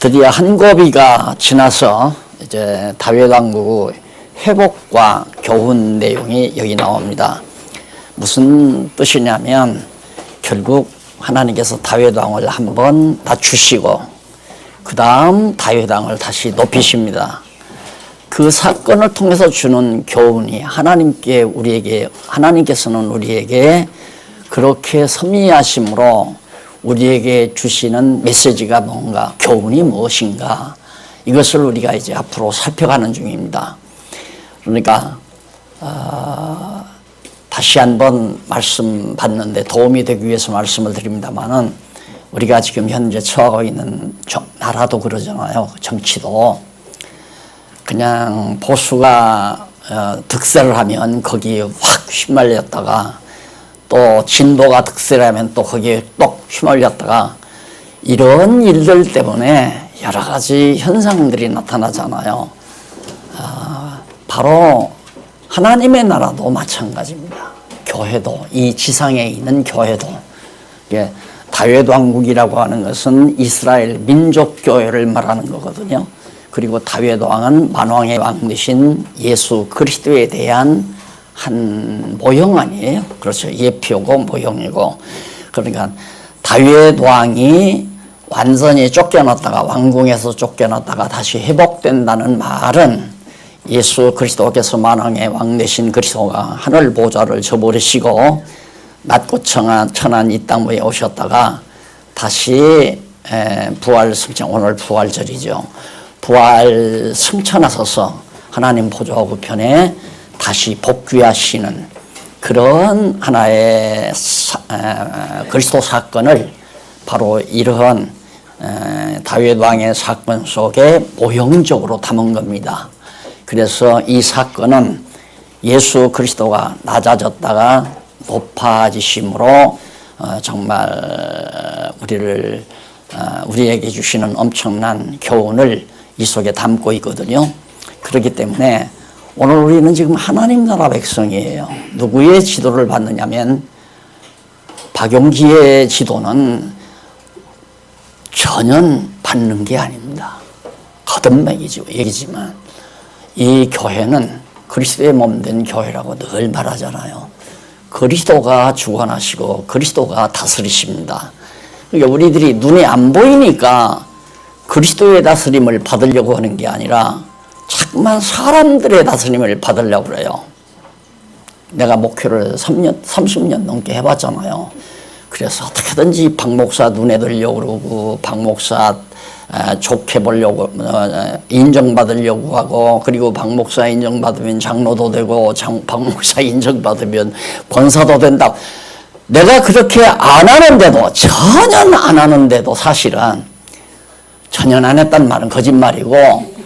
드디어 한 고비가 지나서 이제 다윗 왕국의 회복과 교훈 내용이 여기 나옵니다. 무슨 뜻이냐면 결국 하나님께서 다윗 왕을 한번 낮추시고 그 다음 다윗 왕을 다시 높이십니다. 그 사건을 통해서 주는 교훈이 하나님께서는 우리에게 그렇게 섭리하심으로 우리에게 주시는 메시지가 뭔가, 교훈이 무엇인가, 이것을 우리가 이제 앞으로 살펴가는 중입니다. 그러니까 다시 한번 말씀 받는데 도움이 되기 위해서 말씀을 드립니다만은, 우리가 지금 현재 처하고 있는 나라도 그러잖아요. 정치도 그냥 보수가 득세를 하면 거기에 확 휘말렸다가, 또 진보가 득세를 하면 또 거기에 또 휘말렸다가, 이런 일들 때문에 여러 가지 현상들이 나타나잖아요. 바로 하나님의 나라도 마찬가지입니다. 교회도, 이 지상에 있는 교회도, 다윗 왕국이라고 하는 것은 이스라엘 민족교회를 말하는 거거든요. 그리고 다윗 왕은 만왕의 왕 되신 예수 그리스도에 대한 한 모형 아니에요? 그렇죠. 예표고 모형이고. 그러니까 다윗 왕이 완전히 쫓겨났다가, 왕궁에서 쫓겨났다가 다시 회복된다는 말은, 예수 그리스도께서 만왕의 왕 되신 그리스도가 하늘 보좌를 저버리시고 낮고 천한 이 땅 위에 오셨다가 다시 부활 승천, 오늘 부활절이죠. 부활 승천하셔서 하나님 보좌 우편에 다시 복귀하시는 그런 하나의 그리스도 사건을 바로 이러한 다윗 왕의 사건 속에 모형적으로 담은 겁니다. 그래서 이 사건은 예수 그리스도가 낮아졌다가 높아지심으로 정말 우리에게 주시는 엄청난 교훈을 이 속에 담고 있거든요. 그렇기 때문에 오늘 우리는 지금 하나님 나라 백성이에요. 누구의 지도를 받느냐면, 박용기의 지도는 전혀 받는 게 아닙니다. 거듭맥이지만 이 교회는 그리스도의 몸된 교회라고 늘 말하잖아요. 그리스도가 주관하시고 그리스도가 다스리십니다. 그러니까 우리들이 눈에 안 보이니까 그리스도의 다스림을 받으려고 하는 게 아니라 자꾸만 사람들의 다스림을 받으려고 그래요. 내가 목회를 30년 넘게 해봤잖아요. 그래서 어떻게든지 박 목사 눈에 들려고 그러고, 박 목사 좋게 보려고, 인정받으려고 하고, 그리고 박 목사 인정받으면 장로도 되고, 박 목사 인정받으면 권사도 된다. 내가 그렇게 안 하는데도, 전혀 안 하는데도, 사실은 전혀 안 했단 말은 거짓말이고,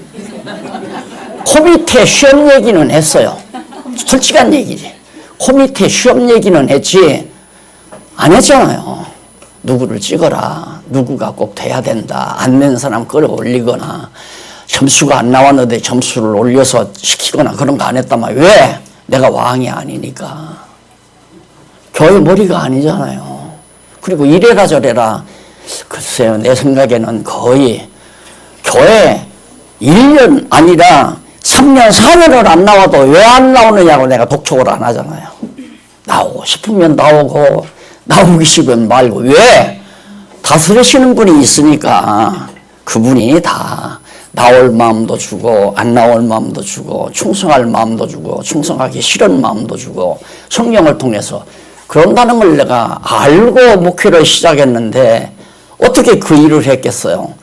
코 밑에 시험 얘기는 했어요. 솔직한 얘기지. 코 밑에 시험 얘기는 했지 안 했잖아요. 누구를 찍어라, 누구가 꼭 돼야 된다, 안 낸 사람 끌어올리거나, 점수가 안 나왔는데 점수를 올려서 시키거나 그런 거 안 했단 말이에요. 왜? 내가 왕이 아니니까. 교회 머리가 아니잖아요. 그리고 이래라 저래라, 글쎄요, 내 생각에는 거의 교회 1년 아니라 3년, 4년을 안 나와도 왜 안 나오느냐고 내가 독촉을 안 하잖아요. 나오고 싶으면 나오고, 나오기 싫으면 말고. 왜? 다스리시는 분이 있으니까 그분이 다 나올 마음도 주고, 안 나올 마음도 주고, 충성할 마음도 주고, 충성하기 싫은 마음도 주고, 성령을 통해서 그런다는 걸 내가 알고 목회를 시작했는데 어떻게 그 일을 했겠어요.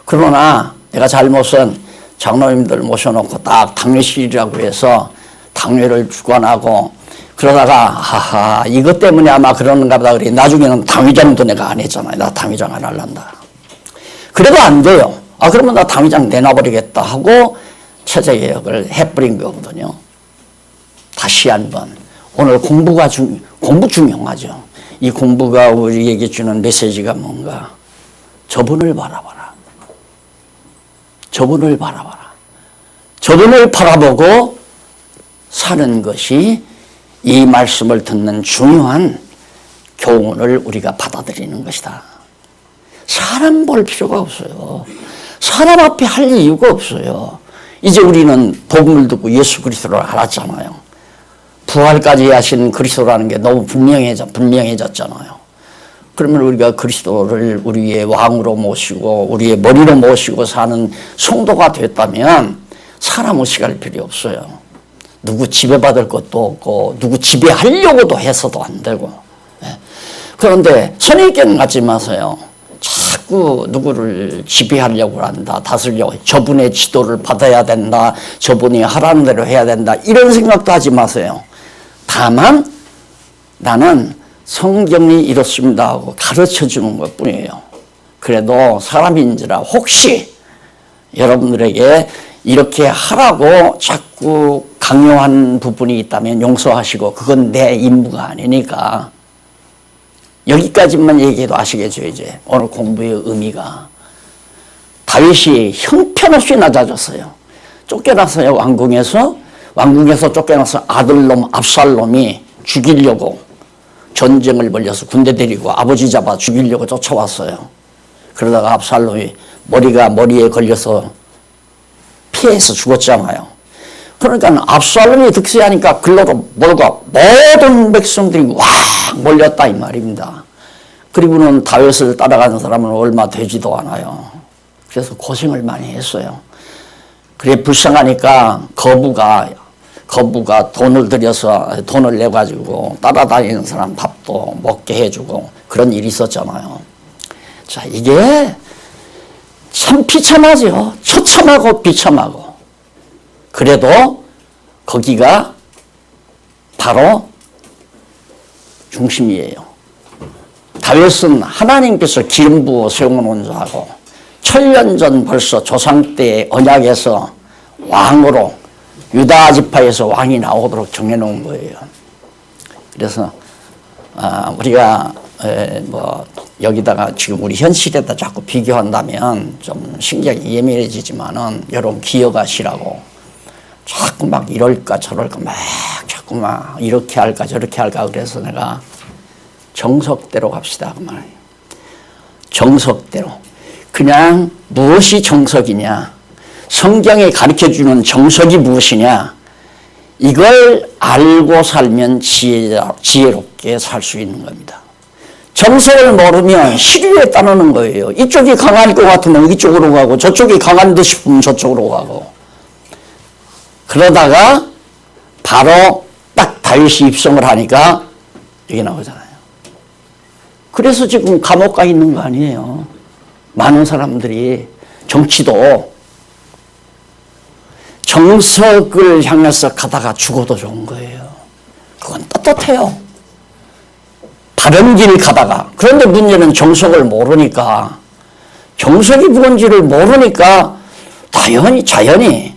그러나 내가 잘못은 장로님들 모셔놓고 딱 당회실이라고 해서 당회를 주관하고, 그러다가 하하 이것 때문에 아마 그러는가 보다 그래. 나중에는 당회장도 내가 안 했잖아요. 나 당회장 안 할란다. 그래도 안 돼요. 그러면 나 당회장 내놔버리겠다 하고 체제개혁을 해버린 거거든요. 다시 한번 오늘 공부 중요하죠. 이 공부가 우리에게 주는 메시지가 뭔가, 저분을 바라봐라. 저분을 바라봐라. 저분을 바라보고 사는 것이 이 말씀을 듣는 중요한 교훈을 우리가 받아들이는 것이다. 사람 볼 필요가 없어요. 사람 앞에 할 이유가 없어요. 이제 우리는 복음을 듣고 예수 그리스도를 알았잖아요. 부활까지 하신 그리스도라는 게 너무 분명해졌잖아요. 그러면 우리가 그리스도를 우리의 왕으로 모시고 우리의 머리로 모시고 사는 성도가 됐다면 사람 의식할 필요 없어요. 누구 지배받을 것도 없고 누구 지배하려고도 해서도 안 되고. 그런데 선입견 갖지 마세요. 자꾸 누구를 지배하려고 한다, 다스리려고, 저분의 지도를 받아야 된다, 저분이 하라는 대로 해야 된다, 이런 생각도 하지 마세요. 다만 나는 성경이 이렇습니다 하고 가르쳐 주는 것 뿐이에요. 그래도 사람인지라 혹시 여러분들에게 이렇게 하라고 자꾸 강요한 부분이 있다면 용서하시고, 그건 내 임무가 아니니까 여기까지만 얘기해도 아시겠죠. 이제 오늘 공부의 의미가, 다윗이 형편없이 낮아졌어요. 쫓겨났어요. 왕궁에서 쫓겨나서 아들놈 압살롬이 죽이려고 전쟁을 벌여서 군대 데리고 아버지 잡아 죽이려고 쫓아왔어요. 그러다가 압살롬이 머리에 걸려서 피해서 죽었잖아요. 그러니까 압살롬이 득세하니까 글로로 몰고 모든 백성들이 와 몰렸다 이 말입니다. 그리고는 다윗을 따라가는 사람은 얼마 되지도 않아요. 그래서 고생을 많이 했어요. 그래 불쌍하니까 거부가 돈을 들여서 돈을 내가지고 따라다니는 사람 밥도 먹게 해주고 그런 일이 있었잖아요. 자, 이게 참 비참하죠. 처참하고 비참하고. 그래도 거기가 바로 중심이에요. 다윗은 하나님께서 기름 부어 세워놓은 자하고 1000년 전 벌써 조상 때의 언약에서 왕으로 유다 지파에서 왕이 나오도록 정해놓은 거예요. 그래서 우리가 여기다가 지금 우리 현실에다 자꾸 비교한다면 좀 신경이 예민해지지만은 여러분 기억하시라고, 자꾸 막 이럴까 저럴까 막 자꾸 막 이렇게 할까 저렇게 할까 그래서 내가 정석대로 갑시다 그 말이에요. 정석대로. 그냥 무엇이 정석이냐, 성경이 가르쳐주는 정석이 무엇이냐, 이걸 알고 살면 지혜롭게 살 수 있는 겁니다. 정석을 모르면 시류에 따르는 거예요. 이쪽이 강할 것 같으면 이쪽으로 가고 저쪽이 강한 듯 싶으면 저쪽으로 가고. 그러다가 바로 딱 다윗이 입성을 하니까 여기 나오잖아요. 그래서 지금 감옥 가 있는 거 아니에요. 많은 사람들이 정치도 정석을 향해서 가다가 죽어도 좋은 거예요. 그건 떳떳해요. 바른 길 가다가. 그런데 문제는 정석을 모르니까, 정석이 뭔지를 모르니까 자연히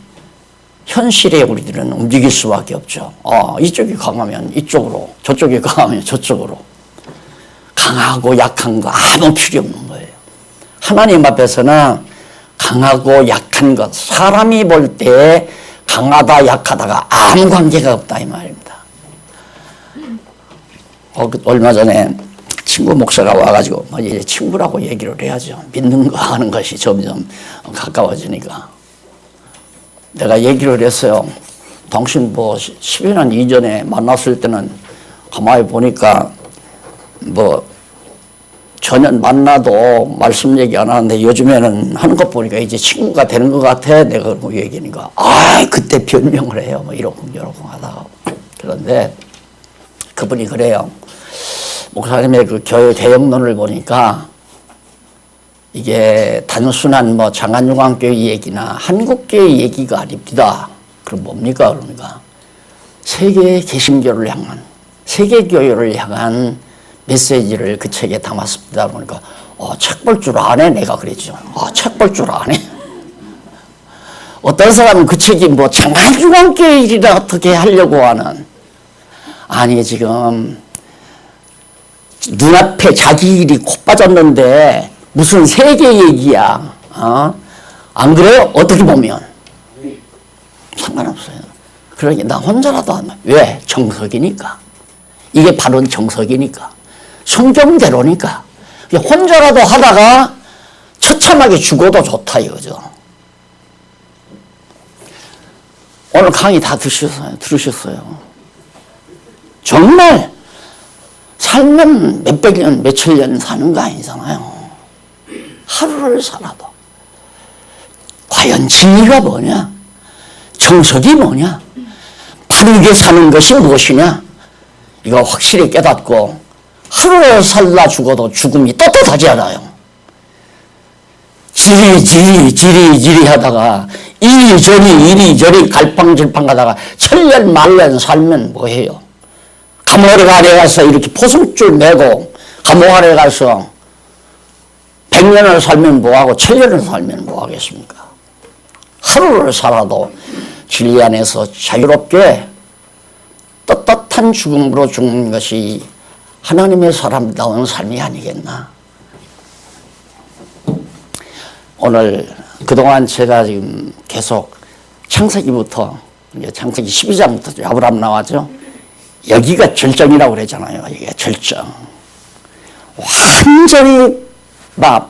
현실에 우리들은 움직일 수밖에 없죠. 이쪽이 강하면 이쪽으로, 저쪽이 강하면 저쪽으로. 강하고 약한 거 아무 필요 없는 거예요. 하나님 앞에서는 강하고 약한 것, 사람이 볼 때 강하다 약하다가 아무 관계가 없다 이 말입니다. 얼마 전에 친구 목사가 와가지고 이제 친구라고 얘기를 해야죠. 믿는 거 하는 것이 점점 가까워지니까. 내가 얘기를 했어요. 당신 10여 년 이전에 만났을 때는 가만히 보니까 전혀 만나도 말씀 얘기 안 하는데 요즘에는 하는 것 보니까 이제 친구가 되는 것 같아. 내가 그러고 얘기하니까 그때 변명을 해요. 이러고 하다가. 그런데 그분이 그래요. 목사님의 그 교회 대역론을 보니까 이게 단순한 장안용왕교회 얘기나 한국교회 얘기가 아닙니다. 그럼 뭡니까? 그러니까 세계 개신교를 향한, 세계교회를 향한 메시지를 그 책에 담았습니다. 그러니까 책 볼 줄 아네. 내가 그랬죠. 책 볼 줄 아네. 어떤 사람은 그 책이 장안중앙교회 일이라 어떻게 하려고 하는. 아니 지금 눈앞에 자기 일이 코 빠졌는데 무슨 세계 얘기야. 안 그래요? 어떻게 보면 상관없어요. 그러니 나 혼자라도 하면 왜? 정석이니까. 이게 바로 정석이니까. 성경대로니까. 혼자라도 하다가 비참하게 죽어도 좋다 이거죠. 오늘 강의 다 들으셨어요. 정말 살면 몇백 년, 몇천 년 사는 거 아니잖아요. 하루를 살아도. 과연 진리가 뭐냐? 정석이 뭐냐? 바르게 사는 것이 무엇이냐? 이거 확실히 깨닫고 하루를 살다 죽어도 죽음이 떳떳하지 않아요. 지리 하다가 이리저리 갈팡질팡 가다가 천년 만년 살면 뭐해요? 감옥 안에 가서 이렇게 포승줄 메고 감옥 안에 가서 100년을 살면 뭐하고 1000년을 살면 뭐하겠습니까? 하루를 살아도 진리 안에서 자유롭게 떳떳한 죽음으로 죽는 것이 하나님의 사람다운 삶이 아니겠나. 오늘 그동안 제가 지금 계속 창세기부터 이제 창세기 12장부터 아브라함 나왔죠. 여기가 절정이라고 그러잖아요. 이게 절정. 완전히 막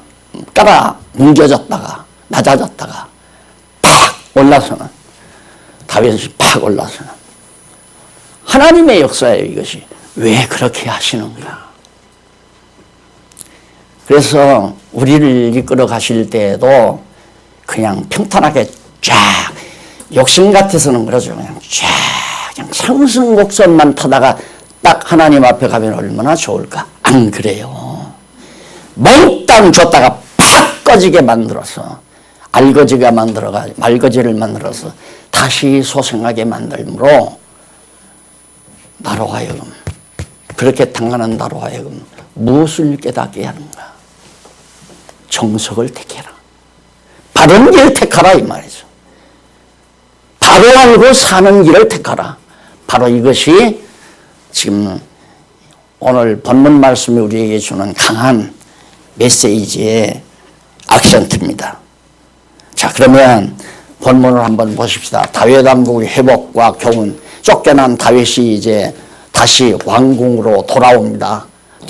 깔아 뭉개졌다가 낮아졌다가 팍 올라서는 다윗이 팍 올라서는 하나님의 역사예요. 이것이 왜 그렇게 하시는가. 그래서 우리를 이끌어 가실 때에도 그냥 평탄하게 쫙 욕심 같아서는 그러죠. 그냥 상승 곡선만 타다가 딱 하나님 앞에 가면 얼마나 좋을까. 안 그래요. 몽땅 줬다가 팍 꺼지게 만들어서 알거지를 만들어서 다시 소생하게 만들므로 나로 하여금 그렇게 당하는 나로 하여금 무엇을 깨닫게 하는가. 정석을 택해라. 바른 길을 택하라 이 말이죠. 바로 알고 사는 길을 택하라. 바로 이것이 지금 오늘 본문 말씀이 우리에게 주는 강한 메시지의 악센트입니다. 자, 그러면 본문을 한번 보십시다. 다윗 왕국의 회복과 교훈. 쫓겨난 다윗이 이제 다시 왕궁으로 돌아옵니다.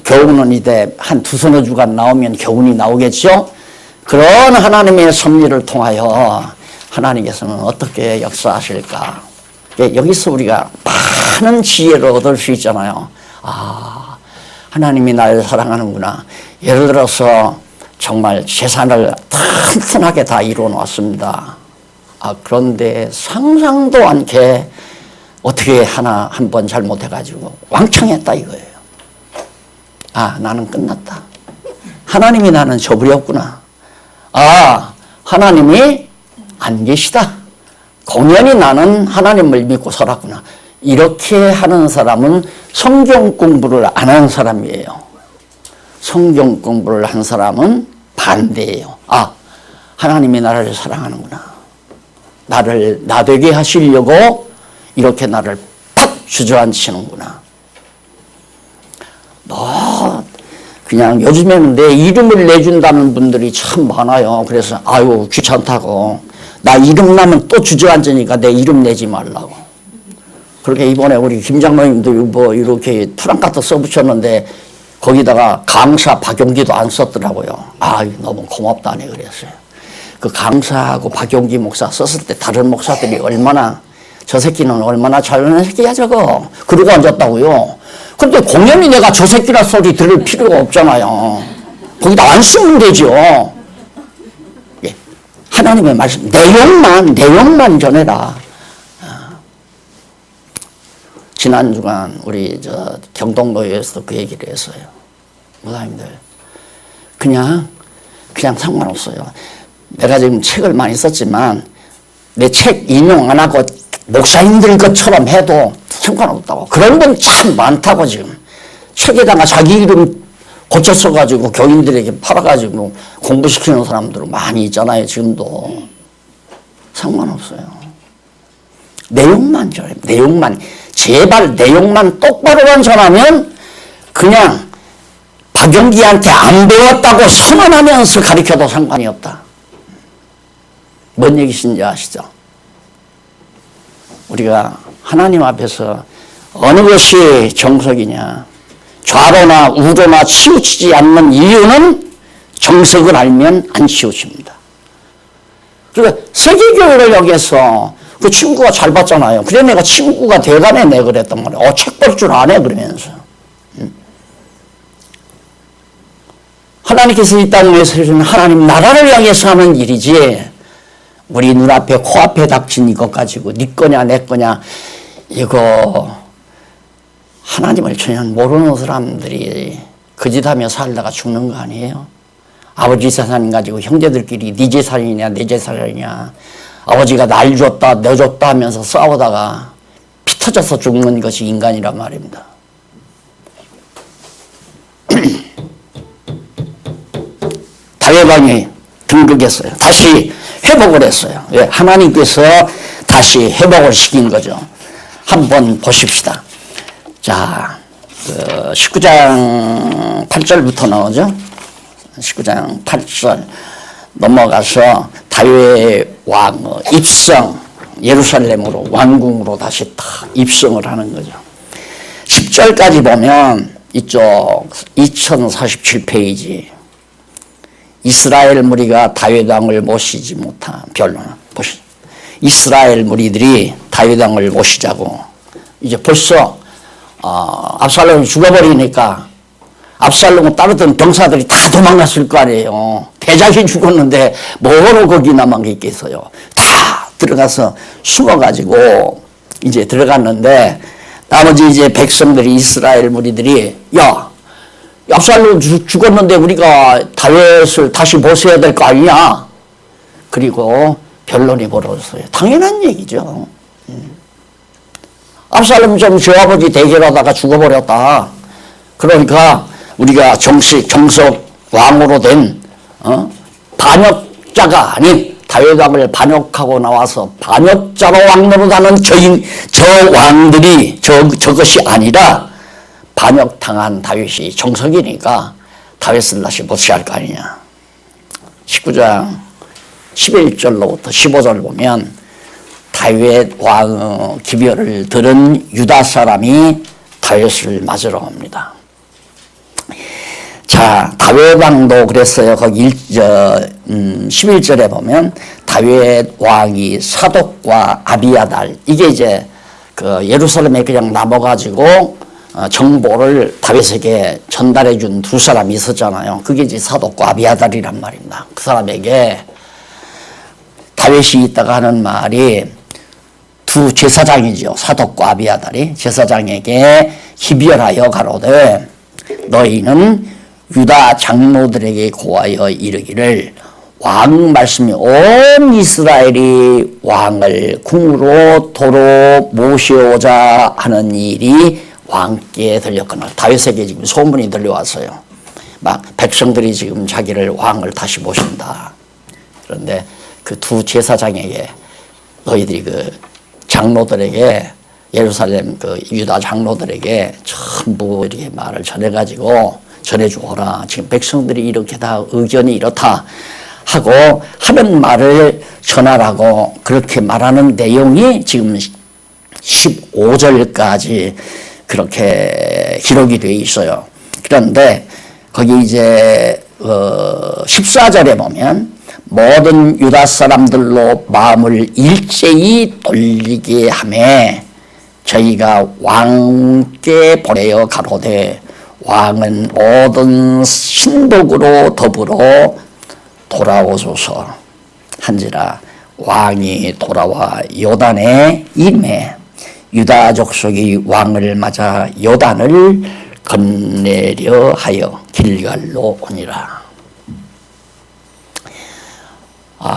교훈은 이제 한 두서너 주간 나오면 교훈이 나오겠죠. 그런 하나님의 섭리를 통하여 하나님께서는 어떻게 역사하실까. 여기서 우리가 많은 지혜를 얻을 수 있잖아요. 아, 하나님이 나를 사랑하는구나. 예를 들어서 정말 재산을 튼튼하게 다 이루어 놨습니다. 아, 그런데 상상도 않게 어떻게 한 번 잘못해가지고 왕창했다 이거예요. 아, 나는 끝났다. 하나님이 나는 저버렸구나. 아, 하나님이 안 계시다. 공연히 나는 하나님을 믿고 살았구나. 이렇게 하는 사람은 성경 공부를 안 한 사람이에요. 성경 공부를 한 사람은 반대예요. 아, 하나님이 나를 사랑하는구나. 나를 나되게 하시려고 이렇게 나를 팍 주저앉히는구나. 너 그냥 요즘에는 내 이름을 내준다는 분들이 참 많아요. 그래서 아유 귀찮다고. 나 이름 나면 또 주저앉으니까 내 이름 내지 말라고. 그렇게 이번에 우리 김 장로님도 뭐 이렇게 프랑카드 써붙였는데 거기다가 강사 박용기도 안 썼더라고요. 아, 너무 고맙다네 그랬어요. 그 강사하고 박용기 목사 썼을 때 다른 목사들이 얼마나 저 새끼는 얼마나 잘하는 새끼야 저거. 그러고 앉았다고요. 근데 공연히 내가 저 새끼라 소리 들을 필요가 없잖아요. 거기다 안 쓰면 되죠. 예. 하나님의 말씀 내용만 전해라. 지난 주간 우리 경동노예에서도 그 얘기를 했어요. 목사님들 그냥 상관없어요. 내가 지금 책을 많이 썼지만 내 책 인용 안 하고 목사님들 것처럼 해도 상관없다고. 그런 건 참 많다고. 지금 책에다가 자기 이름 고쳐 써가지고 교인들에게 팔아가지고 공부시키는 사람들은 많이 있잖아요. 지금도. 상관없어요. 내용만 전해. 내용만. 제발 내용만 똑바로만 전하면 그냥 박용기한테 안 배웠다고 선언하면서 가르쳐도 상관이 없다. 뭔 얘기신지 아시죠? 우리가 하나님 앞에서 어느 것이 정석이냐, 좌로나 우로나 치우치지 않는 이유는 정석을 알면 안 치우칩니다. 그러니까 세계교회를 여기에서 그 친구가 잘 봤잖아요. 그래 내가 친구가 돼가네 내 그랬단 말이야. 책 볼 줄 아네 그러면서. 하나님께서 이 땅에서 해주는 하나님 나라를 향해서 하는 일이지 우리 눈앞에 코앞에 닥친 이것 가지고 네 거냐 내 거냐 이거 하나님을 전혀 모르는 사람들이 그 짓하며 살다가 죽는 거 아니에요? 아버지 재산 가지고 형제들끼리 네 재산이냐 내 재산이냐 아버지가 날 줬다 너 줬다 하면서 싸우다가 피 터져서 죽는 것이 인간이란 말입니다. 다윗왕이 등극했어요. 다시 회복을 했어요. 왜? 하나님께서 다시 회복을 시킨 거죠. 한번 보십시다. 자, 19장 8절부터 나오죠. 19장 8절 넘어가서 다윗 왕의 입성, 예루살렘으로 왕궁으로 다시 딱 입성을 하는 거죠. 10절까지 보면 이쪽 2047페이지 이스라엘 무리가 다윗 왕을 모시지 못한 변론. 이스라엘 무리들이 다윗 왕을 모시자고 이제 벌써 압살롬이 죽어버리니까 압살롬을 따르던 병사들이 다 도망갔을 거 아니에요. 대장이 죽었는데 뭐로 거기 남은 게 있겠어요. 다 들어가서 숨어가지고 이제 들어갔는데 나머지 이제 백성들이 이스라엘 무리들이 야 압살롬 죽었는데 우리가 다윗을 다시 모셔야 될 거 아니냐. 그리고 변론이 벌어졌어요. 당연한 얘기죠. 압살롬 좀 저 아버지 대결하다가 죽어버렸다. 그러니까 우리가 정석 왕으로 된 반역자가 아닌 다윗 왕을 반역하고 나와서 반역자로 왕노릇하는 저 왕들이 저것이 아니라 반역당한 다윗이 정석이니까 다윗을 다시 모셔야 할 거 아니냐. 19장 11절로부터 15절 보면 다윗 왕의 기별을 들은 유다 사람이 다윗을 맞으러 옵니다. 자, 다윗 왕도 그랬어요. 거기 11절에 보면 다윗 왕이 사독과 아비아달 이게 이제 그 예루살렘에 그냥 남아가지고 정보를 다윗에게 전달해 준 두 사람이 있었잖아요. 그게 이제 사독과 아비아달이란 말입니다. 그 사람에게 다윗이 있다가 하는 말이 두 제사장이죠. 사독과 아비아달이 제사장에게 희별하여 가로되 너희는 유다 장로들에게 고하여 이르기를 왕 말씀이 온 이스라엘이 왕을 궁으로 도로 모셔오자 하는 일이 왕께 들렸거늘. 다윗에게 지금 소문이 들려왔어요. 막 백성들이 지금 자기를 왕을 다시 모신다. 그런데 그 두 제사장에게 너희들이 그 장로들에게 예루살렘 그 유다 장로들에게 전부 이렇게 말을 전해주어라. 지금 백성들이 이렇게 다 의견이 이렇다 하고 하는 말을 전하라고 그렇게 말하는 내용이 지금 15절까지 그렇게 기록이 되어 있어요. 그런데 거기 이제 14절에 보면 모든 유다 사람들로 마음을 일제히 돌리게 하매 저희가 왕께 보내어 가로되 왕은 모든 신복으로 더불어 돌아오소서 한지라. 왕이 돌아와 요단에 임해 유다 족속이 왕을 맞아 요단을 건네려 하여 길갈로 오니라.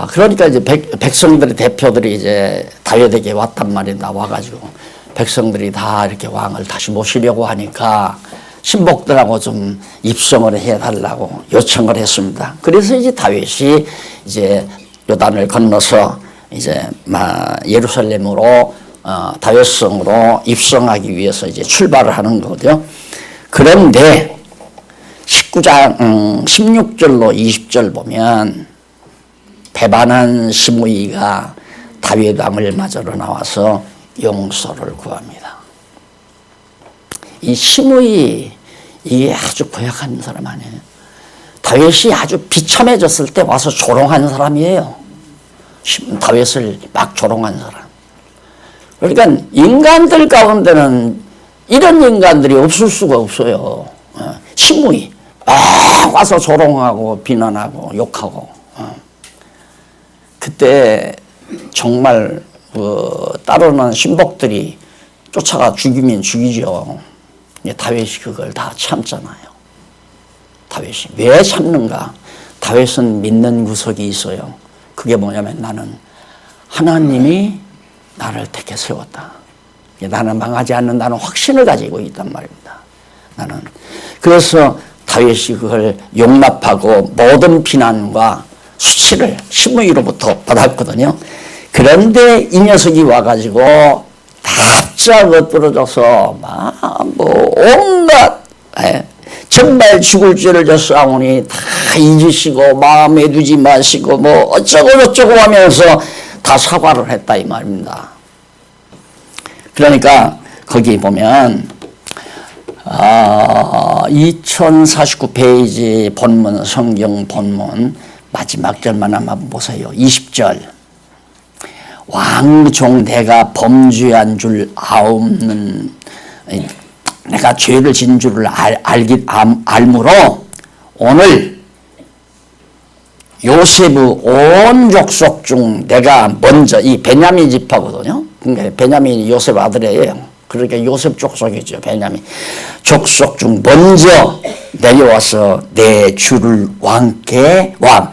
그러니까 이제 백성들의 대표들이 이제 다윗에게 왔단 말이 나와가지고 백성들이 다 이렇게 왕을 다시 모시려고 하니까 신복들하고 좀 입성을 해달라고 요청을 했습니다. 그래서 이제 다윗이 이제 요단을 건너서 이제 예루살렘으로 다윗성으로 입성하기 위해서 이제 출발을 하는 거거든요. 그런데 19장 16절로 20절 보면 배반한 시므이가 다윗 왕을 맞으러 나와서 용서를 구합니다. 이 시므이 이게 아주 고약한 사람 아니에요. 다윗이 아주 비참해졌을 때 와서 조롱한 사람이에요. 다윗을 막 조롱한 사람. 그러니까 인간들 가운데는 이런 인간들이 없을 수가 없어요. 시므이 막 와서 조롱하고 비난하고 욕하고. 그때 정말 따르는 신복들이 쫓아가 죽이면 죽이죠. 다윗이 그걸 다 참잖아요. 다윗이 왜 참는가? 다윗은 믿는 구석이 있어요. 그게 뭐냐면 나는 하나님이 나를 택해 세웠다. 나는 망하지 않는다는 확신을 가지고 있단 말입니다. 나는 그래서 다윗이 그걸 용납하고 모든 비난과 수치를 시므이로부터 받았거든요. 그런데 이 녀석이 와가지고 다짝 엎드러져서 온갖 정말 죽을 죄를 졌사오니 다 잊으시고 마음에 두지 마시고 어쩌고 저쩌고 하면서 다 사과를 했다 이 말입니다. 그러니까 거기 보면 2049페이지 본문 성경 본문 마지막 절만 한번 보세요. 20절 왕종 내가 범죄한 줄 아옵는 내가 죄를 진 줄을 알므로 오늘 요셉의 온 족속 중 내가 먼저 이 베냐민 지파거든요. 그러니까 베냐민이 요셉 아들이에요. 그러니까 요셉 족속이죠. 베냐민 족속 중 먼저 내려와서 내 주를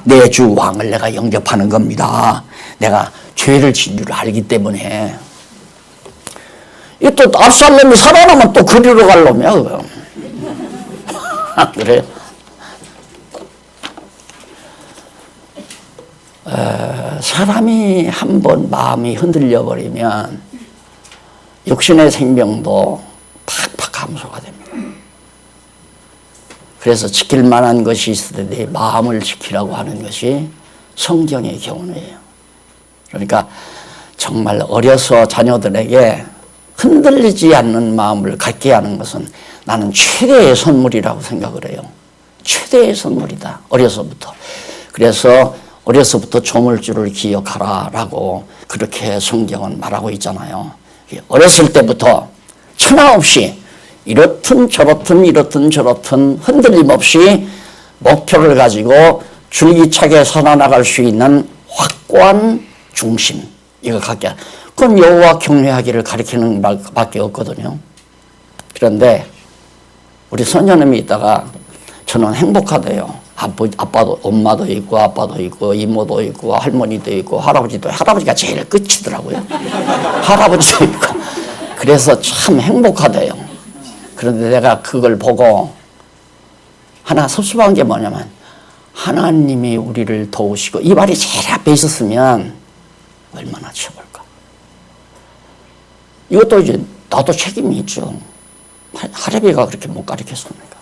내 주 왕을 내가 영접하는 겁니다. 내가 죄를 진 줄 알기 때문에. 이 또 압살롬이 살아나면 또 그리로 갈 놈이야 그거. 그래요? 사람이 한번 마음이 흔들려 버리면 육신의 생명도 팍팍 감소가 됩니다. 그래서 지킬 만한 것이 있을 때 내 마음을 지키라고 하는 것이 성경의 교훈이에요. 그러니까 정말 어려서 자녀들에게 흔들리지 않는 마음을 갖게 하는 것은 나는 최대의 선물이라고 생각을 해요. 최대의 선물이다. 어려서부터. 그래서 어려서부터 조물주를 기억하라라고 그렇게 성경은 말하고 있잖아요. 어렸을 때부터 천하 없이 이렇든 저렇든 흔들림 없이 목표를 가지고 줄기차게 살아나갈 수 있는 확고한 중심 이거 갖게. 그건 여호와 경외하기를 가리키는 밖에 없거든요. 그런데 우리 선녀님이 있다가 저는 행복하대요. 아빠도 엄마도 있고 아빠도 있고 이모도 있고 할머니도 있고 할아버지가 제일 끝이더라고요. 할아버지도 있고 그래서 참 행복하대요. 그런데 내가 그걸 보고 하나 섭섭한 게 뭐냐면 하나님이 우리를 도우시고 이 말이 제일 앞에 있었으면 얼마나 최고일까. 이것도 이제 나도 책임이 있죠. 할애비가 그렇게 못 가르쳤습니까?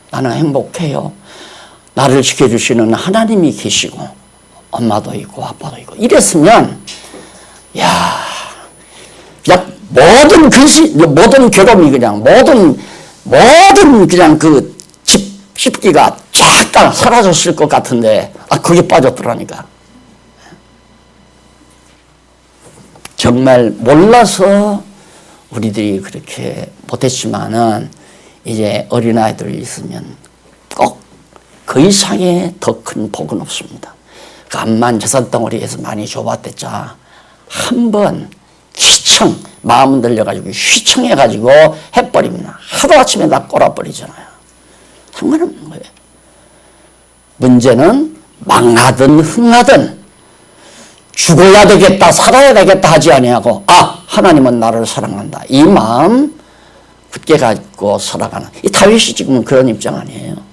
나는 행복해요. 나를 지켜주시는 하나님이 계시고 엄마도 있고 아빠도 있고 이랬으면 그냥 모든 괴로움이 그냥 모든 그냥 그 씹기가 쫙 다 사라졌을 것 같은데 거기 빠졌더라니까. 정말 몰라서 우리들이 그렇게 못했지만은 이제 어린아이들이 있으면 꼭 그 이상의 더 큰 복은 없습니다. 암만 재산덩어리에서 많이 줘봤댔자 한번 마음 들려가지고 휘청해가지고 해버리면 하루아침에 다 꼬라버리잖아요. 상관없는 거예요. 문제는 망하든 흥하든 죽어야 되겠다 살아야 되겠다 하지 아니하고 하나님은 나를 사랑한다 이 마음 굳게 갖고 살아가는 이 다윗이 지금은 그런 입장 아니에요.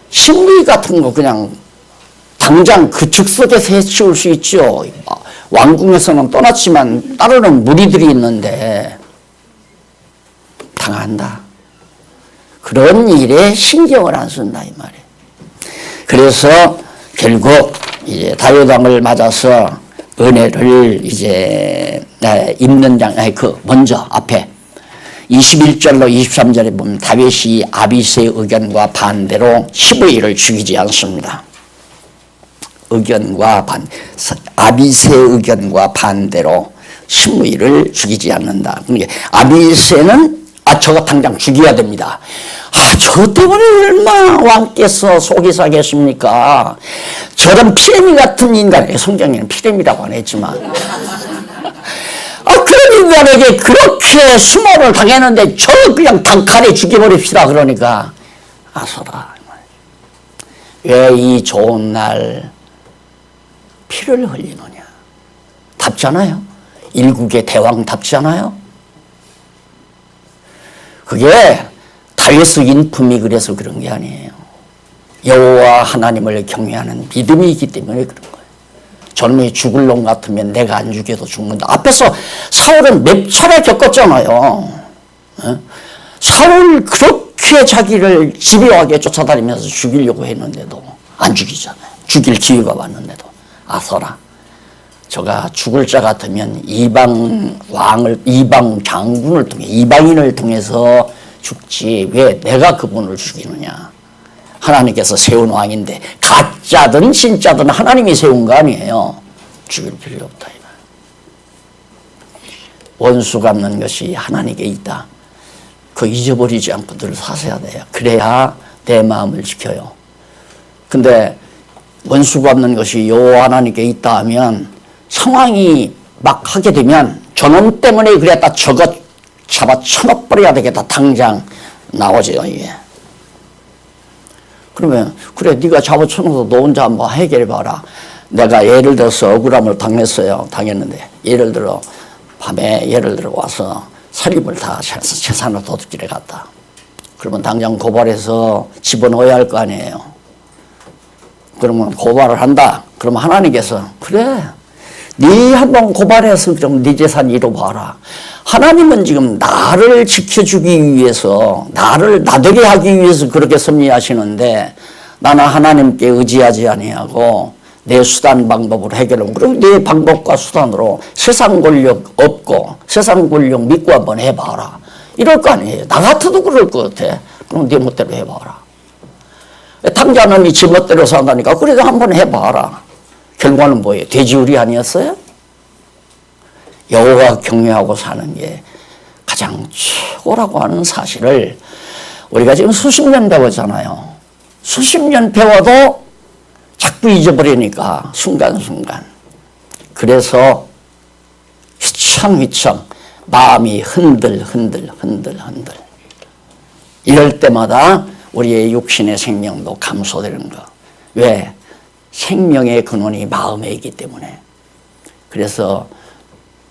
시므이 같은 거 그냥 당장 그 즉석에서 해치울 수 있죠. 왕궁에서는 떠났지만 따르는 무리들이 있는데 당한다. 그런 일에 신경을 안 쓴다 이 말이에요. 그래서 결국 이제 다윗 왕을 맞아서 은혜를 이제 입는 먼저 앞에 21절로 23절에 보면 다윗이 아비새의 의견과 반대로 시므이를 죽이지 않습니다. 아비새의 의견과 반대로 시므이를 죽이지 않는다. 그러니까 아비새는 저거 당장 죽여야 됩니다. 저 때문에 얼마나 왕께서 속이 사겠습니까? 저런 피레미 같은 인간에게, 성경에는 피레미라고 안 했지만 그런 인간에게 그렇게 수모를 당했는데 저 그냥 단칼에 죽여버립시다. 그러니까 아서라, 왜 이 좋은 날 피를 흘리느냐? 답잖아요. 일국의 대왕답잖아요. 그게 다윗의 인품이 그래서 그런 게 아니에요. 여호와 하나님을 경외하는 믿음이 있기 때문에 그런 거예요. 저놈이 죽을 놈 같으면 내가 안 죽여도 죽는다. 앞에서 사울은 몇 차례 겪었잖아요. 사울 그렇게 자기를 집요하게 쫓아다니면서 죽이려고 했는데도 안 죽이잖아요. 죽일 기회가 왔는데도. 아서라, 저가 죽을 자 같으면 이방 장군을 통해, 이방인을 통해서 죽지 왜 내가 그분을 죽이느냐. 하나님께서 세운 왕인데 가짜든 진짜든 하나님이 세운 거 아니에요. 죽일 필요 없다. 원수 갚는 것이 하나님께 있다. 그거 잊어버리지 않고 늘 사셔야 돼요. 그래야 내 마음을 지켜요. 근데 원수 갚는 것이 여호와 하나님께 있다 하면 상황이 막 하게 되면 저놈 때문에 그랬다, 저거 잡아 쳐놓버려야 되겠다, 당장 나오죠. 이게. 그러면 그래, 네가 잡아 쳐놓아서 너 혼자 한번 해결해봐라. 내가 예를 들어서 억울함을 당했는데 예를 들어 밤에 와서 살림을 다 재산을 도둑질해 갔다. 그러면 당장 고발해서 집어넣어야 할 거 아니에요. 그러면 고발을 한다. 그러면 하나님께서 그래, 네 한번 고발해서 그럼 네 재산 잃어봐라. 하나님은 지금 나를 지켜주기 위해서, 나를 나되게 하기 위해서 그렇게 섭리하시는데 나는 하나님께 의지하지 아니하고 내 수단 방법으로 해결하고, 그럼 내 방법과 수단으로 세상 권력 없고 세상 권력 믿고 한번 해봐라. 이럴 거 아니에요. 나 같아도 그럴 것 같아. 그럼 네 멋대로 해봐라. 당자는 이 지 멋대로 산다니까 그래도 한번 해봐라. 결과는 뭐예요? 돼지우리 아니었어요? 여호와 경외하고 사는 게 가장 최고라고 하는 사실을 우리가 지금 수십 년 배웠잖아요. 수십 년 배워도 자꾸 잊어버리니까 순간순간. 그래서 휘청휘청 마음이 흔들. 이럴 때마다 우리의 육신의 생명도 감소되는 거. 왜? 생명의 근원이 마음에 있기 때문에. 그래서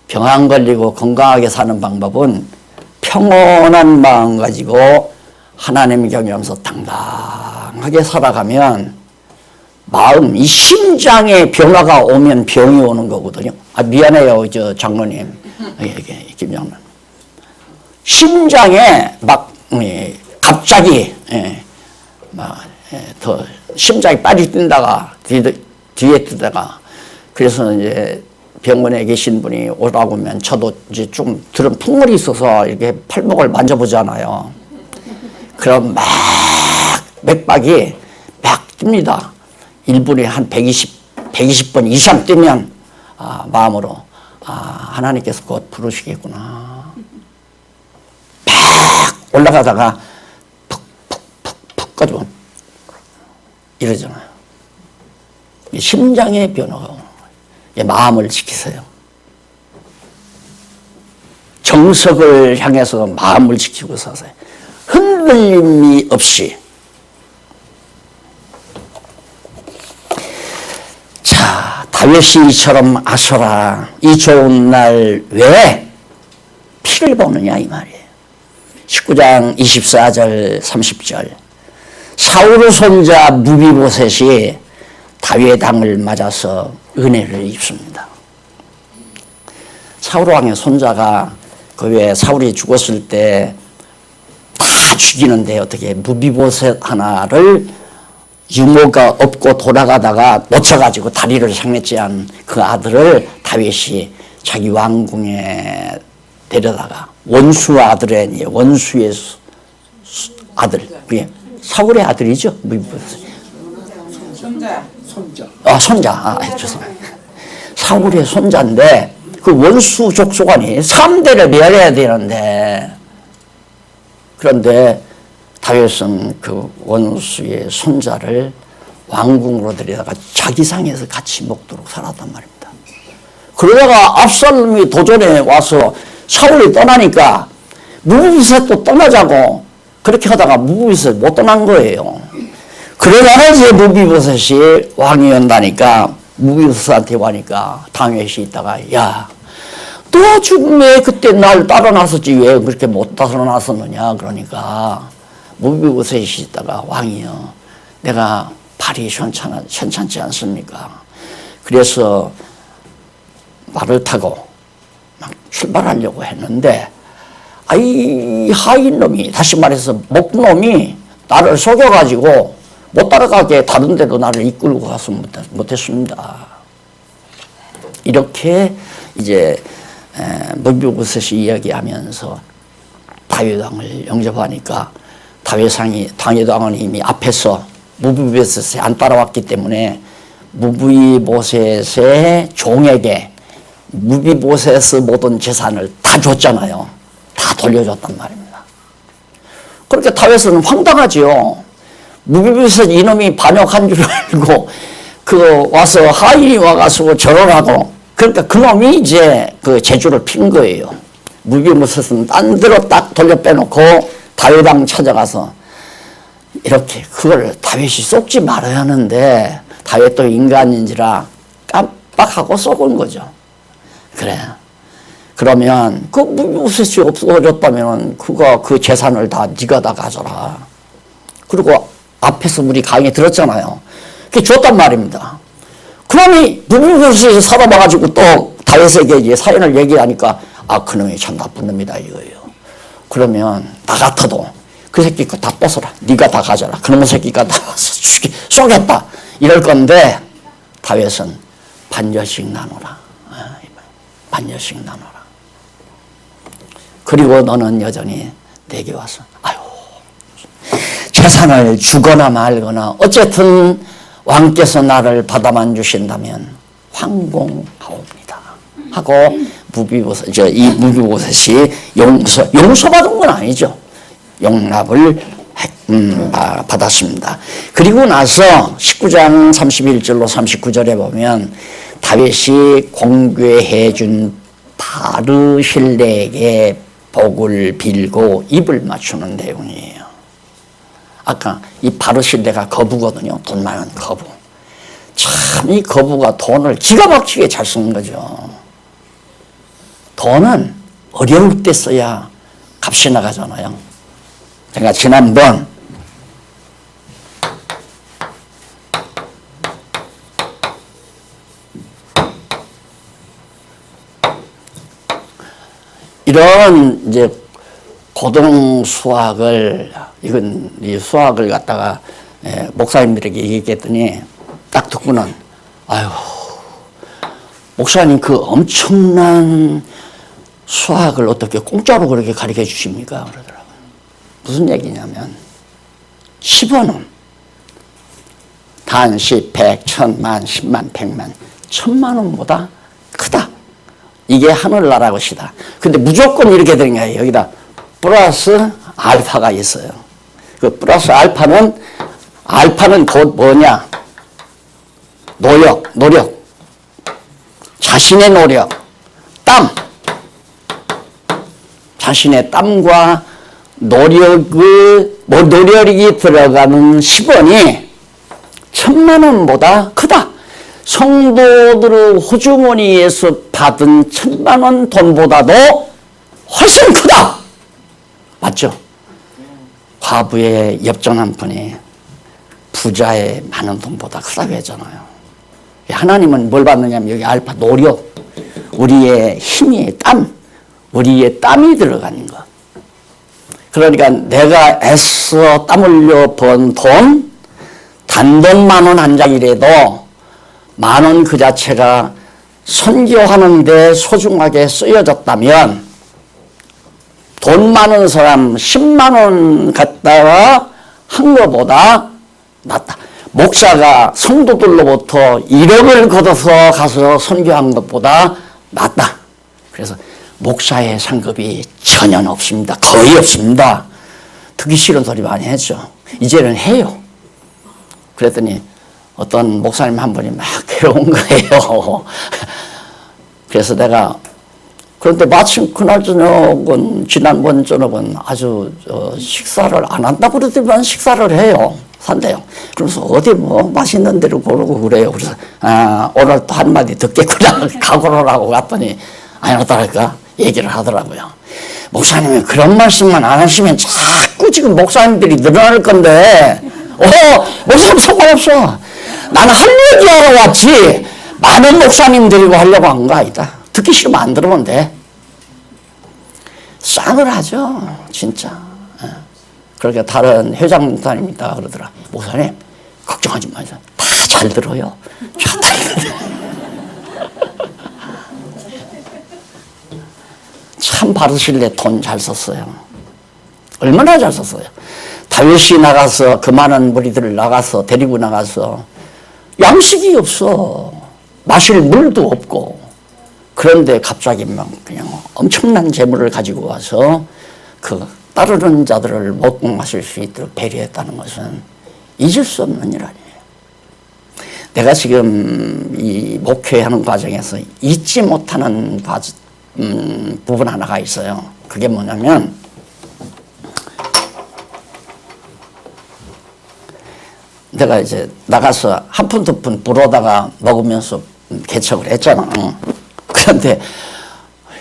병 안 걸리고 건강하게 사는 방법은 평온한 마음 가지고 하나님 경외하면서 당당하게 살아가면 마음, 이 심장에 변화가 오면 병이 오는 거거든요. 미안해요, 장로님. 김장로님. 심장에 막 갑자기 더 심장이 빨리 뛴다가 뒤에 뜨다가, 그래서 이제 병원에 계신 분이 오라고 하면 저도 이제 좀 들은 풍물이 있어서 이렇게 팔목을 만져보잖아요. 그럼 막 맥박이 막 뜹니다. 1분에 한 120번 이상 뛰면 마음으로 하나님께서 곧 부르시겠구나. 막 올라가다가 푹 가지고 이러잖아요. 심장의 변화가 오는 거예요. 마음을 지키세요. 정석을 향해서 마음을 지키고 사세요. 흔들림이 없이. 자, 다윗이 이처럼 아서라, 이 좋은 날 왜 피를 보느냐 이 말이에요. 19장 24절 30절. 사울의 손자 무비보셋이 다윗의 당을 맞아서 은혜를 입습니다. 사울 왕의 손자가 그 외에 사울이 죽었을 때 다 죽이는데 어떻게 무비보셋 하나를 유모가 없고 돌아가다가 놓쳐가지고 다리를 상했지 않은 그 아들을 다윗이 자기 왕궁에 데려다가 원수 아들이니 원수의 아들, 그게 사울의 아들이죠. 손자. 죄송합니다. 사울의 손자인데 그 원수 족속아니 3대를 멸해야 되는데, 그런데 다윗은 그 원수의 손자를 왕궁으로 데려다가 자기 상에서 같이 먹도록 살았단 말입니다. 그러다가 압살롬이 도전에 와서 사울이 떠나니까 무비보셋도 떠나자고 그렇게 하다가 무비보셋 못 떠난 거예요. 그러다가 이제 무비보셋이 왕이 온다니까 무비보셋한테 와니까 다윗이 있다가 야, 너 죽음에 그때 날 따라 나섰지 왜 그렇게 못 따라 나섰느냐. 그러니까 무비보셋이 있다가 왕이요, 내가 발이 현찮지 않습니까? 그래서 말을 타고 막 출발하려고 했는데 이 하인 놈이, 다시 말해서 목놈이 나를 속여가지고 못 따라가게 다른 데로 나를 이끌고 가서 못했습니다. 이렇게 이제 무비보셋이 이야기하면서 다윗 왕을 영접하니까 다윗 왕은 이미 앞에서 무비보셋이 안 따라왔기 때문에 무비보셋의 종에게 무비보셋의 모든 재산을 다 줬잖아요. 다 돌려줬단 말입니다. 그렇게 다윗은 황당하지요. 무비보셋 이놈이 반역한 줄 알고 와서 하인이 와가지고 절언하고, 그러니까 그놈이 이제 그 재주를 핀 거예요. 무비보셋은 딴 데로 딱 돌려 빼놓고 다윗 왕 찾아가서 이렇게 그걸 다윗이 속지 말아야 하는데 다윗도 인간인지라 깜빡하고 속은 거죠. 그래. 그러면 그 무비보셋이 없어졌다면 그 재산을 다 네가 다 가져라. 그리고 앞에서 우리 강의 들었잖아요. 그게 줬단 말입니다. 그러니 무비보셋이 살아봐가지고 또 다윗에게 이제 사연을 얘기하니까 그놈이 참 나쁜 놈이다 이거예요. 그러면 나 같아도 그 새끼 거 다 뺏어라. 네가 다 가져라. 그놈의 새끼가 다 와서 쏘겠다. 이럴 건데 다윗은 반절씩 나눠라. 반절씩 나눠라. 그리고 너는 여전히 내게 와서 재산을 주거나 말거나 어쨌든 왕께서 나를 받아만 주신다면 황공하옵니다 하고 이 무비보셋이 용서받은 건 아니죠. 용납을 받았습니다. 그리고 나서 19장 31절로 39절에 보면 다윗이 공궤해 준 바르실레에게 복을 빌고 입을 맞추는 내용이에요. 아까 이 바르실레가 거부거든요. 돈 많은 거부. 참 이 거부가 돈을 기가 막히게 잘 쓰는 거죠. 돈은 어려울 때 써야 값이 나가잖아요. 제가 지난번 이런 이제 고등 수학을 이 수학을 갖다가 목사님들에게 얘기했더니 딱 듣고는 목사님 그 엄청난 수학을 어떻게 공짜로 그렇게 가르쳐 주십니까? 그러더라고요. 무슨 얘기냐면 10원은 단, 10, 100, 1000만, 10만, 100만, 1000만 원보다 크다. 이게 하늘나라 것이다. 근데 무조건 이렇게 되는 거예요. 여기다 플러스 알파가 있어요. 그 플러스 알파는 곧 뭐냐? 노력. 자신의 노력, 자신의 땀과 노력이 들어가는 10원이 1000만 원보다 크다. 성도들의 호주머니에서 받은 1000만 원 돈보다도 훨씬 크다. 맞죠? 과부의 엽전 한 푼이 부자의 많은 돈보다 크다고 했잖아요. 하나님은 뭘 받느냐면 여기 알파 노력, 우리의 힘이 우리의 땀이 들어가는 것. 그러니까 내가 애써 땀 흘려 번 돈, 단돈 10,000원 한 장이라도 10,000원 그 자체가 선교하는 데 소중하게 쓰여졌다면 돈 많은 사람 10만 원 갖다가 한 것보다 낫다. 목사가 성도들로부터 1억을 걷어서 가서 선교한 것보다 낫다. 그래서 목사의 상급이 전혀 없습니다. 거의 없습니다. 듣기 싫은 소리 많이 했죠. 이제는 해요. 그랬더니 어떤 목사님 한 분이 막 괴로운 거예요. 그래서 내가 그런데 마침 그날 저녁은 지난번 저녁은 아주 식사를 안 한다고 그러더니만 식사를 해요. 산대요. 그래서 어디 뭐 맛있는 데로 고르고 그래요. 그래서 오늘 또 한마디 듣겠구나 각오를 갔더니 아니었다니까 얘기를 하더라고요. 목사님이 그런 말씀만 안 하시면 자꾸 지금 목사님들이 늘어날 건데 목사님 상관없어. 나는 할 얘기하러 왔지 많은 목사님 데리고 하려고 한 거 아니다. 듣기 싫으면 안 들으면 돼. 싸늘하죠 진짜. 그러니까 다른 회장 목사님이다 그러더라. 목사님 걱정하지 마세요. 다 잘 들어요. 좋다. 참 바르실레 돈 잘 썼어요. 얼마나 잘 썼어요. 다윗이 나가서 그 많은 무리들을 나가서 데리고 나가서 양식이 없어. 마실 물도 없고. 그런데 갑자기 막 그냥 엄청난 재물을 가지고 와서 그 따르는 자들을 먹고 마실 수 있도록 배려했다는 것은 잊을 수 없는 일 아니에요. 내가 지금 이 목회하는 과정에서 잊지 못하는 부분 하나가 있어요. 그게 뭐냐면 내가 이제 나가서 한 푼 두 푼 불어다가 먹으면서 개척을 했잖아. 그런데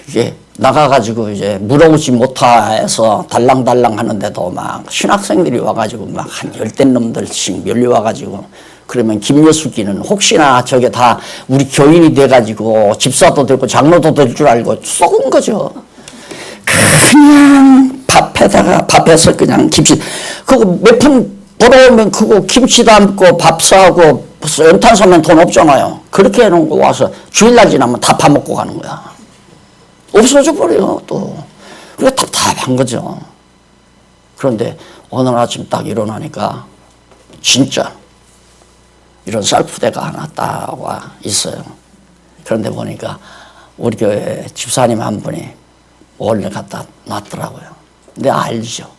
이게 나가가지고 이제 물어오지 못해서 달랑달랑 하는데도 막 신학생들이 와가지고 막 한 10대 놈들씩 밀려와가지고 그러면 김여숙이는 혹시나 저게 다 우리 교인이 돼가지고 집사도 되고 장로도 될 줄 알고 썩은 거죠. 그냥 밥에서 그냥 김치 그거 몇 푼 벌어오면 그거 김치 담고 밥 사고 연탄 사면 돈 없잖아요. 그렇게 해놓고 와서 주일날 지나면 다 파먹고 가는 거야. 없어져 버려요 또. 그게 답답한 거죠. 그런데 어느 아침 딱 일어나니까 진짜 이런 쌀푸대가 하나 딱 와 있어요. 그런데 보니까 우리 교회 집사님 한 분이 원래 갖다 놨더라고요. 근데 알죠.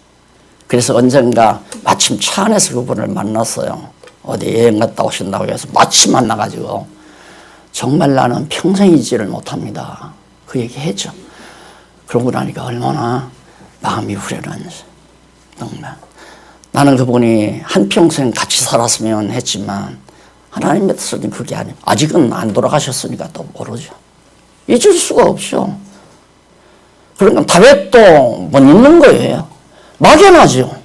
그래서 언젠가 마침 차 안에서 그분을 만났어요. 어디 여행 갔다 오신다고 해서 마침 만나가지고 정말 나는 평생 잊지를 못합니다. 그 얘기 했죠. 그러고 나니까 얼마나 마음이 후련한지. 정말. 나는 그분이 한평생 같이 살았으면 했지만 하나님 밑에서는 그게 아니에요. 아직은 안 돌아가셨으니까 또 모르죠. 잊을 수가 없죠. 그러니까 다윗도 못 잊는 거예요. 막연하죠.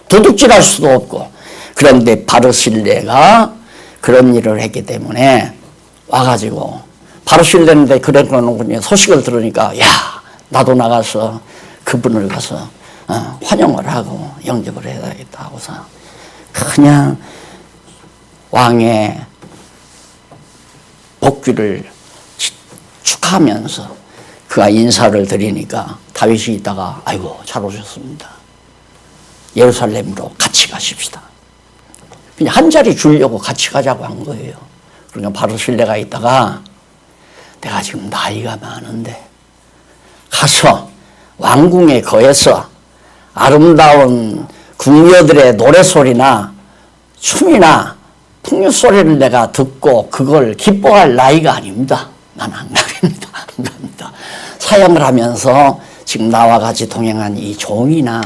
도둑질할 수도 없고. 그런데 바르실레가 그런 일을 했기 때문에 와가지고 바르실레인데 그런 소식을 들으니까 야 나도 나가서 그분을 가서 환영을 하고 영접을 해야겠다 하고서 그냥 왕의 복귀를 축하하면서 그가 인사를 드리니까 다윗이 있다가 아이고 잘 오셨습니다. 예루살렘으로 같이 가십시다. 그냥 한 자리 주려고 같이 가자고 한 거예요. 그러니까 바르실레가 있다가 내가 지금 나이가 많은데 가서 왕궁에 거해서 아름다운 궁녀들의 노래소리나 춤이나 풍류소리를 내가 듣고 그걸 기뻐할 나이가 아닙니다. 나는 안 가립니다. 안 갑니다. 사역을 하면서 지금 나와 같이 동행한 이 종이나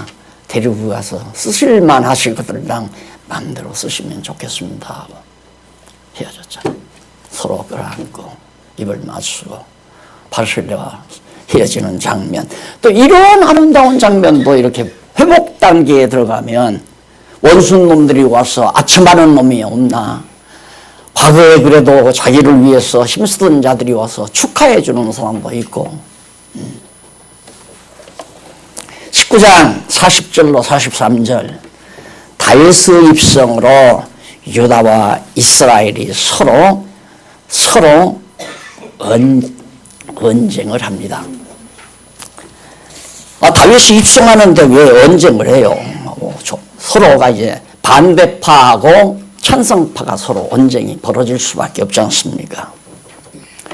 데리고 가서 쓰실만 하실 것들이랑 마음대로 쓰시면 좋겠습니다 하고 헤어졌잖아요. 서로 끌어안고 입을 맞추고 바르실레와 헤어지는 장면. 또 이런 아름다운 장면도 이렇게 회복 단계에 들어가면 원수는 놈들이 와서 아첨하는 놈이 없나. 과거에 그래도 자기를 위해서 힘쓰던 자들이 와서 축하해 주는 사람도 있고. 19장 40절로 43절 다윗의 입성으로 유다와 이스라엘이 서로 언쟁을 합니다. 다윗이 입성하는데 왜 언쟁을 해요? 서로가 이제 반대파하고 찬성파가 서로 언쟁이 벌어질 수밖에 없지 않습니까?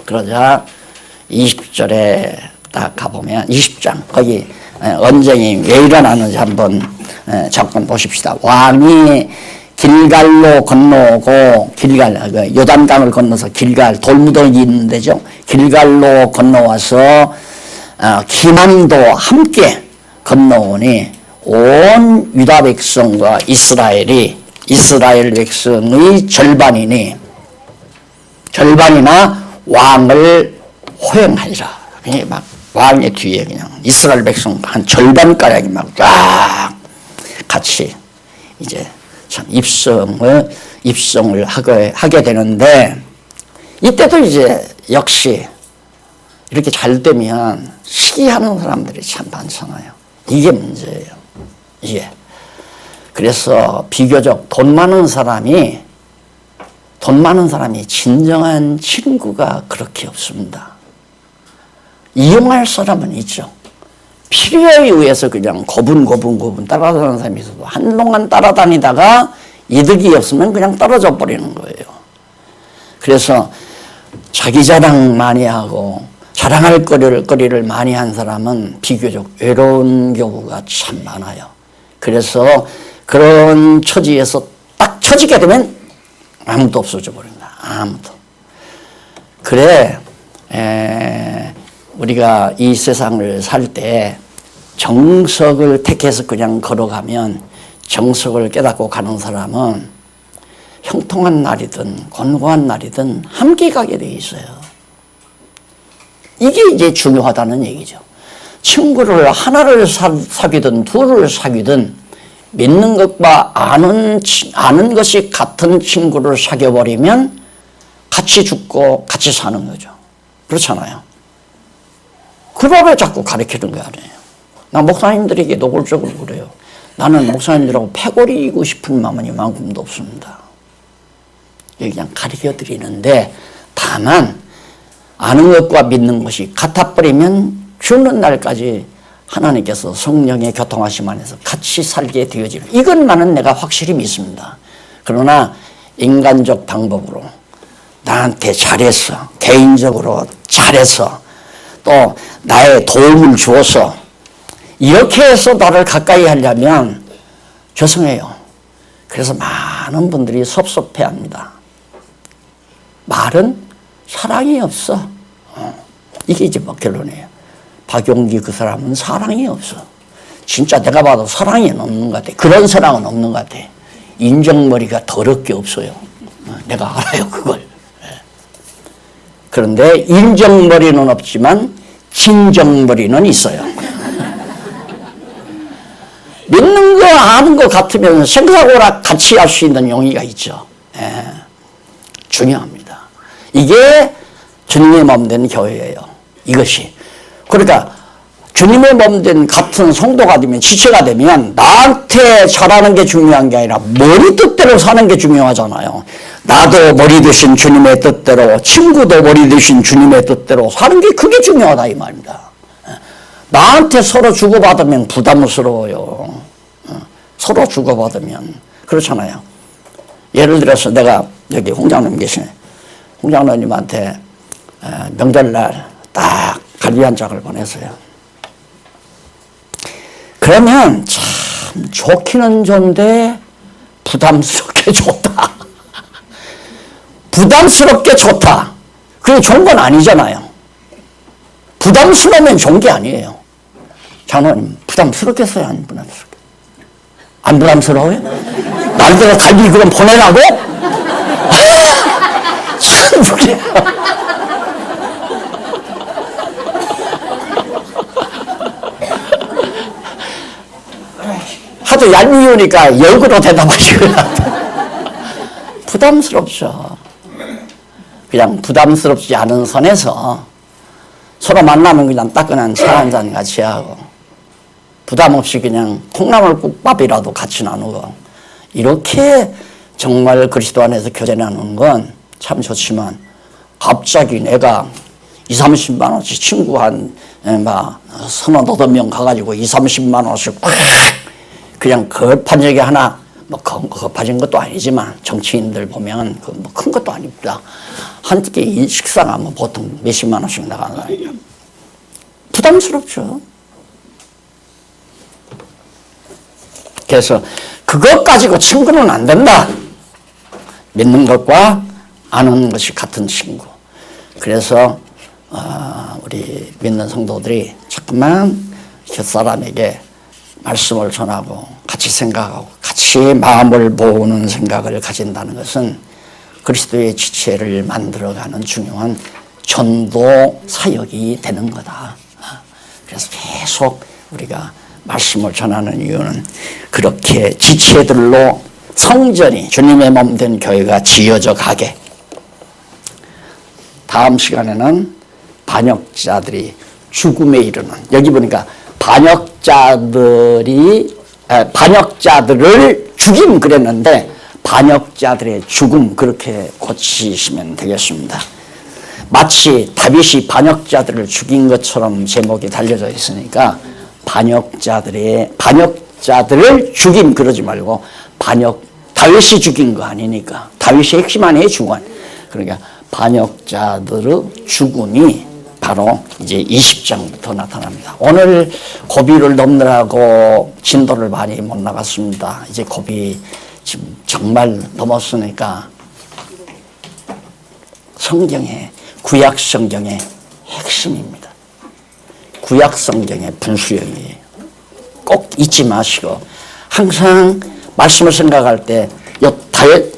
그러자 20절에 딱 가보면 20장 거기 언쟁이 왜 일어나는지 한번 잠깐 보십시다. 왕이 길갈로 건너오고 요단강을 건너서 길갈 돌무더기 있는 데죠. 길갈로 건너와서 기남도 함께 건너오니 온 유다 백성과 이스라엘 백성의 절반이나 왕을 호행하리라. 막 왕의 뒤에 그냥 이스라엘 백성 한 절반가량이 막 쫙 같이 이제 참 입성을 하게 되는데, 이때도 이제 역시 이렇게 잘 되면 시기하는 사람들이 참 많잖아요. 이게 문제예요. 이게. 그래서 비교적 돈 많은 사람이 진정한 친구가 그렇게 없습니다. 이용할 사람은 있죠. 필요에 의해서 그냥 고분 따라다니는 사람이 있어도 한동안 따라다니다가 이득이 없으면 그냥 떨어져 버리는 거예요. 그래서 자기 자랑 많이 하고 자랑할 거리를 많이 한 사람은 비교적 외로운 경우가 참 많아요. 그래서 그런 처지에서 딱 처지게 되면 아무도 없어져 버린다. 아무도. 그래, 우리가 이 세상을 살 때 정석을 택해서 그냥 걸어가면, 정석을 깨닫고 가는 사람은 형통한 날이든 곤고한 날이든 함께 가게 돼 있어요. 이게 이제 중요하다는 얘기죠. 친구를 하나를 사귀든 둘을 사귀든 믿는 것과 아는 것이 같은 친구를 사귀어버리면 같이 죽고 같이 사는 거죠. 그렇잖아요. 그거를 자꾸 가르치는 거 아니에요. 나 목사님들에게 노골적으로 그래요. 나는 목사님들하고 패거리이고 싶은 마음은 이만큼도 없습니다. 그냥 가르쳐 드리는데, 다만 아는 것과 믿는 것이 같아버리면 죽는 날까지 하나님께서 성령의 교통하심 안에서 같이 살게 되어지는, 이것만은 내가 확실히 믿습니다. 그러나 인간적 방법으로 나한테 잘해서, 개인적으로 잘해서, 또 나의 도움을 주어서 이렇게 해서 나를 가까이 하려면 죄송해요. 그래서 많은 분들이 섭섭해합니다. 말은 사랑이 없어. 이게 이제 뭐 결론이에요. 박용기 그 사람은 사랑이 없어. 진짜 내가 봐도 사랑이 없는 것 같아. 그런 사랑은 없는 것 같아. 인정머리가 더럽게 없어요. 내가 알아요, 그걸. 그런데 인정머리는 없지만 진정머리는 있어요. 믿는 거 아는 거 같으면 생사고락 같이 할 수 있는 용의가 있죠. 중요합니다. 이게 주님의 몸된 교회예요. 이것이. 그러니까 주님의 몸된 같은 성도가 되면, 지체가 되면 나한테 잘하는 게 중요한 게 아니라 머리 뜻대로 사는 게 중요하잖아요. 나도 머리 되신 주님의 뜻대로, 친구도 머리 되신 주님의 뜻대로 사는 게, 그게 중요하다 이 말입니다. 나한테 서로 주고받으면 부담스러워요. 서로 주고받으면. 그렇잖아요. 예를 들어서 내가 여기 홍장님 계시네. 홍장로님한테 명절날 딱 갈비 한 장을 보냈어요. 그러면 참 좋기는 좋은데 부담스럽게 좋다. 부담스럽게 좋다. 그게 좋은 건 아니잖아요. 부담스러우면 좋은 게 아니에요. 장로님, 부담스럽겠어요? 안 부담스럽게? 안 부담스러워요? 나한테 갈비 그럼 보내라고? 참 그래요. 하도 얄미우니까 역으로 대답하시고. 부담스럽죠. 그냥 부담스럽지 않은 선에서 서로 만나면 그냥 따끈한 차 한잔 같이 하고, 부담 없이 그냥 콩나물국밥이라도 같이 나누고, 이렇게 정말 그리스도 안에서 교제 나누는 건 참 좋지만, 갑자기 내가 30만 원씩 친구 막 서너 다섯 명 가가지고 30만 원씩 팍 그냥 급한 적이 하나 뭐 급해진 것도 아니지만 정치인들 보면 뭐 큰 것도 아닙니다. 한 끼 식사가 뭐 보통 몇십만 원씩 나가니까 부담스럽죠. 그래서 그것 가지고 친구는 안 된다. 믿는 것과 아는 것이 같은 친구. 그래서 우리 믿는 성도들이 자꾸만 곁사람에게 말씀을 전하고 같이 생각하고 같이 마음을 모으는 생각을 가진다는 것은 그리스도의 지체를 만들어가는 중요한 전도 사역이 되는 거다. 그래서 계속 우리가 말씀을 전하는 이유는 그렇게 지체들로 성전이 주님의 몸 된 교회가 지어져 가게. 다음 시간에는 반역자들이 죽음에 이르는, 여기 보니까 반역자들을 죽임 그랬는데 반역자들의 죽음 그렇게 고치시면 되겠습니다. 마치 다윗이 반역자들을 죽인 것처럼 제목이 달려져 있으니까 반역자들을 죽임 그러지 말고 다윗이 죽인 거 아니니까 다윗이 핵심 아니에요 죽은. 그러니까 반역자들의 죽음이 바로 이제 20장부터 나타납니다. 오늘 고비를 넘느라고 진도를 많이 못 나갔습니다. 이제 고비 지금 정말 넘었으니까 구약 성경의 핵심입니다. 구약 성경의 분수령이에요. 꼭 잊지 마시고 항상 말씀을 생각할 때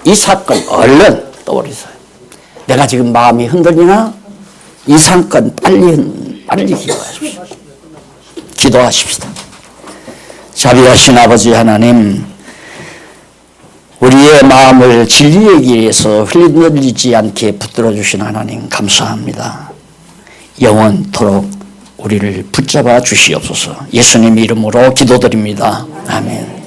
이 사건 얼른 떠오르세요. 내가 지금 마음이 흔들리나? 이 사건 빨리 기도하십시다. 자비하신 아버지 하나님, 우리의 마음을 진리의 길에서 흘리지 않게 붙들어 주신 하나님 감사합니다. 영원토록 우리를 붙잡아 주시옵소서. 예수님 이름으로 기도드립니다. 아멘.